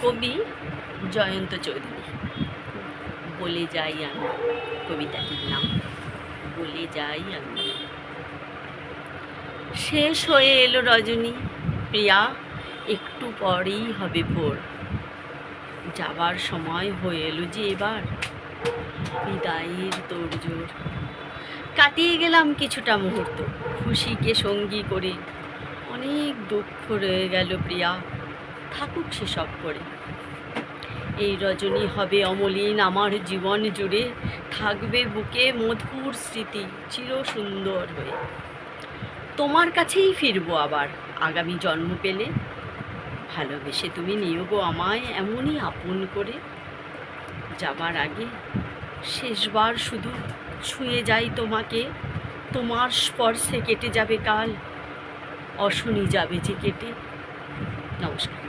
কবি জয়ন্ত চৌধুরী। বলে যাই আমি, কবিতাটির নাম বলে যাই আমি। শেষ হয়ে এলো রজনী, প্রিয়া একটু পরেই হবে ভোর। যাবার সময় হয়ে এলো যে এবার বিদায়ের তোড়জোড়। কাটিয়ে গেলাম কিছুটা মুহূর্ত খুশিকে সঙ্গী করে। অনেক দুঃখ রয়ে গেল প্রিয়া, থাকুক সেসব করে। এই রজনী হবে অমলিন আমার জীবন জুড়ে, থাকবে বুকে মধুর স্মৃতি চির সুন্দর হয়ে। তোমার কাছেই ফিরবো আবার আগামী জন্ম পেলে, ভালোবেসে তুমি নিও গো আমায় এমনই আপন করে। যাবার আগে শেষবার শুধু ছুঁয়ে যাই তোমাকে, তোমার স্পর্শে কেটে যাবে কাল, অশনি যাবে যে কেটে। নমস্কার।